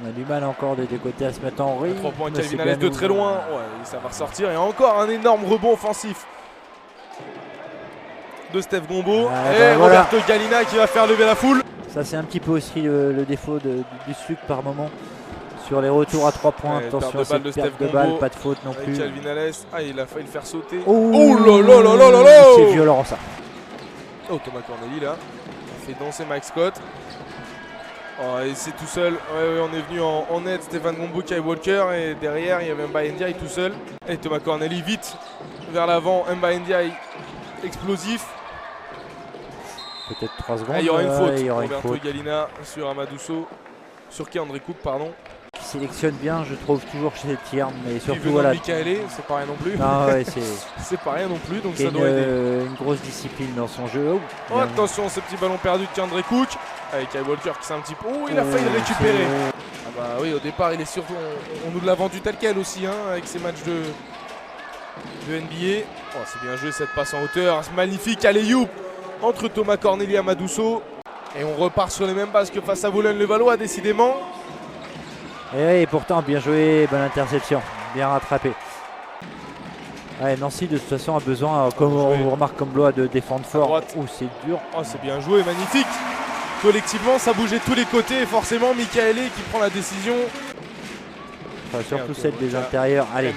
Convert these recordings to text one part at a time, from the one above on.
On a du mal encore des deux côtés à se mettre en rythme. 3 points Calvin Alès de très loin. Ouais, ça va ressortir. Et encore un énorme rebond offensif de Steph Gombo. Et Roberto Galina qui va faire lever la foule. Ça c'est un petit peu aussi le défaut du SLUC par moment. Sur les retours à 3 points, attention, c'est perte de balle, pas de faute non plus. Calvin Alès, il a failli le faire sauter. Oh là là là là là là. C'est violent ça. Oh, Thomas Corneli là, il fait danser Mike Scott. Oh, et c'est tout seul. Ouais, on est venu en aide, Stéphane Gombo, Kai Walker, et derrière il y avait Mba Ndiaye tout seul. Et Thomas Corneli vite vers l'avant, Mba Ndiaye explosif. Peut-être 3 secondes. Il y aura une faute. Roberto Galina sur Amadousso, sur André Cook, pardon. Qui sélectionne bien, je trouve, toujours chez Thierne, mais surtout voilà. Michaele, c'est pas rien non plus. Non, ouais, c'est pas rien non plus, donc ça doit aider. Une grosse discipline dans son jeu. Oh, attention, ce petit ballon perdu de André Cook. Avec Kai Walker qui s'est un petit peu. Oh, il a failli le récupérer. Ah bah oui, au départ, il est surtout. On nous l'a vendu tel quel aussi, hein, avec ses matchs de NBA. Oh, c'est bien joué cette passe en hauteur. Magnifique alley-oop entre Thomas Corneli et Amadousso. Et on repart sur les mêmes bases que face à Boulogne-le-Valois, décidément. Et pourtant, bien joué, bonne interception, bien rattrapé. Ouais, Nancy, de toute façon, a besoin, comme on remarque comme Blois, de défendre fort. Oh, c'est dur. Oh, c'est bien joué, magnifique. Collectivement, ça bougeait de tous les côtés. Et forcément, Michaele qui prend la décision. Enfin, surtout celle des intérieurs. Allez,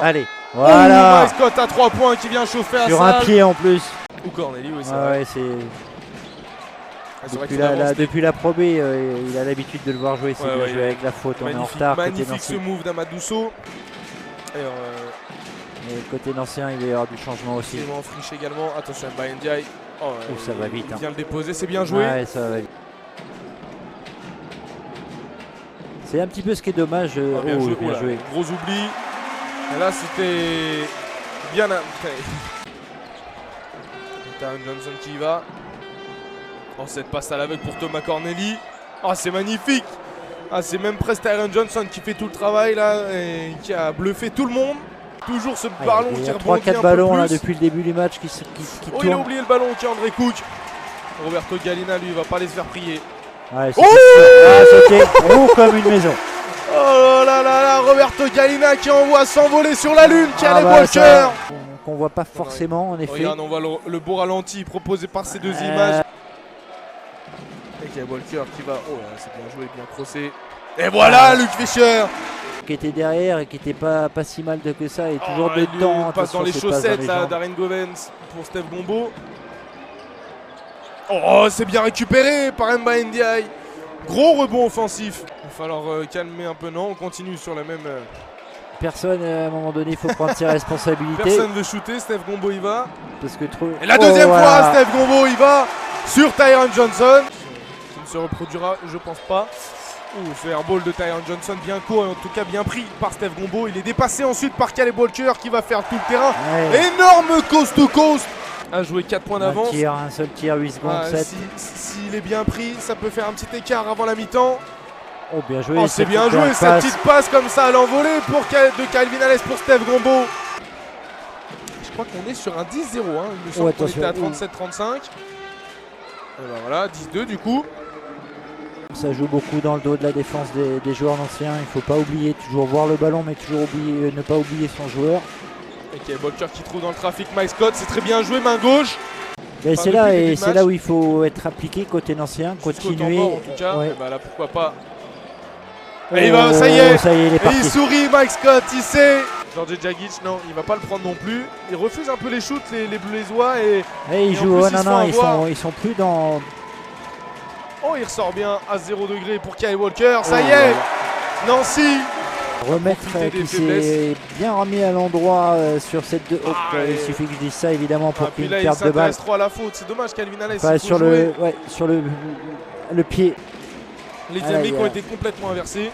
allez. Voilà. Mike Scott à 3 points qui vient chauffer à sur un pied en plus. Ou Corneli, oui, c'est vrai. Depuis la Pro B, il a l'habitude de le voir jouer. C'est bien joué avec la faute. On est en retard. Magnifique ce move d'Amadousso. Et côté Nancien, il va y avoir du changement aussi. En friche également. Attention, Mba Ndiaye. Oh, ça va vite. Il vient le déposer, c'est bien joué. Ouais, ça va vite. C'est un petit peu ce qui est dommage. Bien joué. Gros oubli. Et là, c'était bien. Tyron Johnson qui y va. Oh, cette passe à l'aveugle pour Thomas Corneli. Oh, c'est magnifique. Ah, c'est même presque Tyron Johnson qui fait tout le travail là et qui a bluffé tout le monde. Toujours ce ballon qui rebondit 3-4 ballons là depuis le début du match qui tourne. Il a oublié le ballon qui est André Cook. Roberto Galina, lui, il va pas les faire prier. Ouais, c'était comme une maison. Oh là là là, Roberto Galina qui envoie s'envoler sur la lune, qui a les Walker. Qu'on voit pas forcément en effet. Regarde, on voit le beau ralenti proposé par ces deux images. Et qui a Walker qui va. Oh là, c'est bien joué, bien crossé. Et voilà, Luke Fischer qui était derrière et qui était pas si mal que ça et toujours dedans. Il passe dans les chaussettes là, Darren Govens pour Steph Gombo. Oh, c'est bien récupéré par Mba Ndiaye. Gros rebond offensif. Il va falloir calmer un peu. Non, on continue sur la même. Personne, à un moment donné, il faut prendre ses responsabilités. Personne veut shooter, Steph Gombo y va. Parce que trop... Et la deuxième fois, Steph Gombo y va sur Tyron Johnson. Ça ne se reproduira, je pense pas. Ce airball de Tyron Johnson bien court et en tout cas bien pris par Steph Gombo. Il est dépassé ensuite par Caleb Walker qui va faire tout le terrain. Ouais. Énorme coast to coast. A joué 4 points d'avance. Un seul tir, 8 secondes, 7. S'il est bien pris, ça peut faire un petit écart avant la mi-temps. Oh, bien joué. Oh, c'est bien joué cette petite passe comme ça à l'envolée de Calvin Alès pour Steph Gombo. Je crois qu'on est sur un 10-0. Hein. Il me semble qu'on était à 37-35. Et ben voilà, 10-2 du coup. Ça joue beaucoup dans le dos de la défense des joueurs anciens. Il ne faut pas oublier, toujours voir le ballon, mais toujours ne pas oublier son joueur. Et qui est Walker qui trouve dans le trafic Mike Scott. C'est très bien joué, main gauche. C'est là où il faut être appliqué côté nancien, continuer. En tout cas, et ben là pourquoi pas. Et ça y est, il est parti. Il sourit Mike Scott, il sait. George Jagic, non, il va pas le prendre non plus. Il refuse un peu les shoots, les Blésois. Et ils jouent, ils sont plus dans... Oh, il ressort bien à 0 degré pour Kai Walker. Ça y est, Nancy. Remettre qui s'est bien remis à l'endroit sur cette deux. Il suffit que je dise ça évidemment pour qu'il ne perde de balle. Trop à la faute, c'est dommage Calvin Alès. Sur le pied. Les dynamiques ont été complètement inversées.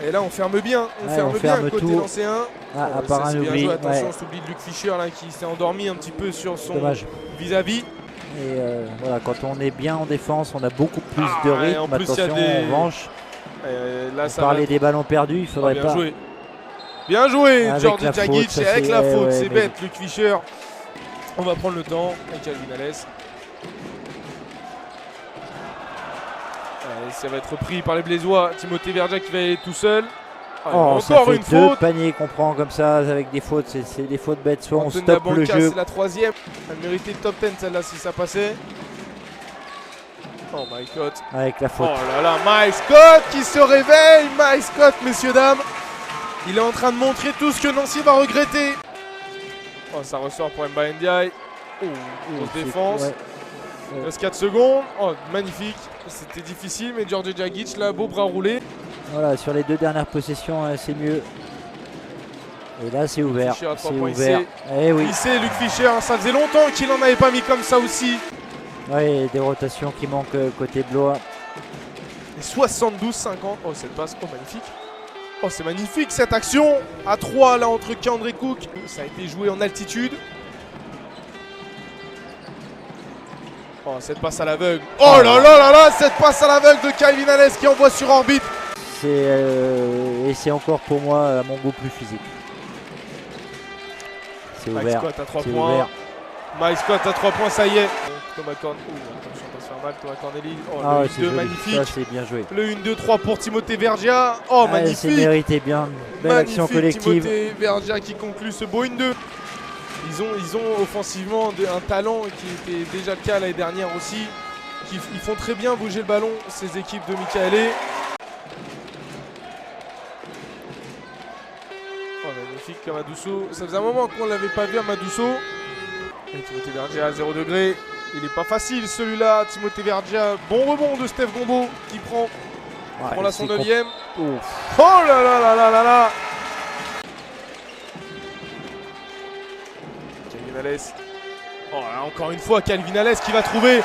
Et là on ferme bien, on ferme côté Nancéen. À part un oubli. Attention, on s'oublie de Luke Fischer là, qui s'est endormi un petit peu sur son vis-à-vis. Et voilà, quand on est bien en défense, on a beaucoup plus de rythme. Attention, en revanche. Là, ça parler des ballons perdus, il faudrait pas. Bien joué, George Jagic avec la faute, c'est bête, Luke Fischer. On va prendre le temps avec Calvin Alès. Ça va être pris par les Blésois. Timothée Verdia qui va y aller tout seul. Oh, ça encore fait une deux faute. paniers qu'on prend comme ça avec des fautes. C'est des fautes bêtes. Soit on Antoine stoppe le Nabanka, jeu. c'est la troisième. Elle méritait le top 10 celle-là si ça passait. Oh my God. Avec la faute. Oh là là, Mike Scott qui se réveille. Mike Scott, messieurs, dames. Il est en train de montrer tout ce que Nancy va regretter. Oh, ça ressort pour Mba Ndiaye. Grosse défense. Ouais. Il reste 4 secondes. Oh, magnifique. C'était difficile, mais George Djagic, là, beau bras roulé. Voilà, sur les deux dernières possessions, c'est mieux. Et là, c'est ouvert. Fischer à 3 C'est points ouvert. ici. Eh oui. Il sait, Luc Fischer, hein, ça faisait longtemps qu'il n'en avait pas mis comme ça aussi. Ouais, des rotations qui manquent côté Blois. Et 72-50. Oh, cette passe, oh, magnifique. Oh, c'est magnifique cette action. À 3 là entre Keandre Cook. Ça a été joué en altitude. Oh, cette passe à l'aveugle. Oh là là là là, cette passe à l'aveugle de Calvin Alès qui envoie sur orbite. Et c'est encore pour moi à mon goût plus physique. C'est Mike ouvert. Scott à 3 C'est points. ouvert. Mike Scott à 3 points, ça y est. Thomas Corneli. Attention, pas se faire mal, Thomas Corneli. Oh, Ah ouais, le c'est 1-2 joli. magnifique. Ça, c'est bien joué. Le 1-2-3 pour Timothée Verdia. Oh, Ah, c'est magnifique. mérité bien. Belle Magnifique action collective. Timothée Verdia qui conclut ce beau 1-2. Ils ont offensivement un talent qui était déjà le cas l'année dernière aussi. Ils font très bien bouger le ballon, ces équipes de Michaele. Oh, magnifique Amadousso. Ça faisait un moment qu'on ne l'avait pas vu Amadousso. Et Timothée Verdia à 0 degré. Il n'est pas facile celui-là, Timothée Verdia. Bon rebond de Steph Gombo qui prend la son 9ème. Oh là là là là là là. Calvin Alès. Oh là, encore une fois Calvin Alès qui va trouver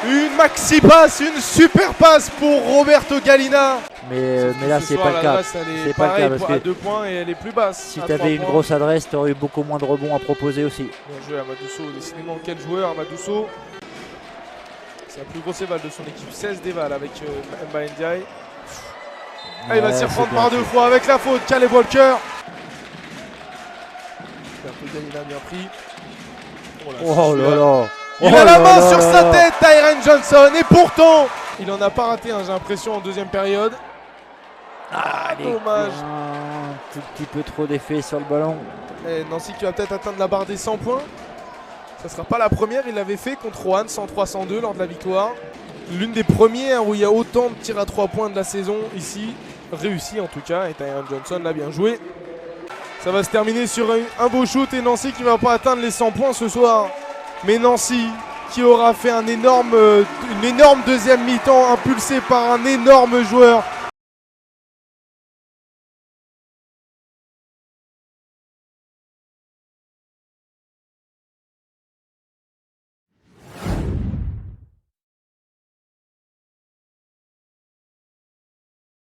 une maxi passe, une super passe pour Roberto Galina. Mais là, c'est pas le cas. C'est pas le cas parce que à 2 points et elle est plus basse. Si tu avais une grosse adresse, tu aurais eu beaucoup moins de rebonds à proposer aussi. Bien joué Amadousso, décidément quel joueur Amadousso. C'est la plus grosse éval de son équipe, 16 d'éval avec Mba Ndiaye. Ah, il va s'y reprendre par 2 fois avec la faute, Caleb Walker. Roberto Galina bien pris. Oh là là. Il a la main sur sa tête, Tyren Johnson, et pourtant, il en a pas raté, hein, j'ai l'impression, en deuxième période. Ah, dommage. Un tout petit peu trop d'effet sur le ballon. Et Nancy qui va peut-être atteindre la barre des 100 points. Ça sera pas la première, il l'avait fait contre Roanne, 103-102 lors de la victoire. L'une des premières où il y a autant de tirs à 3 points de la saison ici, réussi en tout cas, et Tyren Johnson l'a bien joué. Ça va se terminer sur un beau shoot et Nancy qui va pas atteindre les 100 points ce soir. Mais Nancy qui aura fait une énorme deuxième mi-temps impulsé par un énorme joueur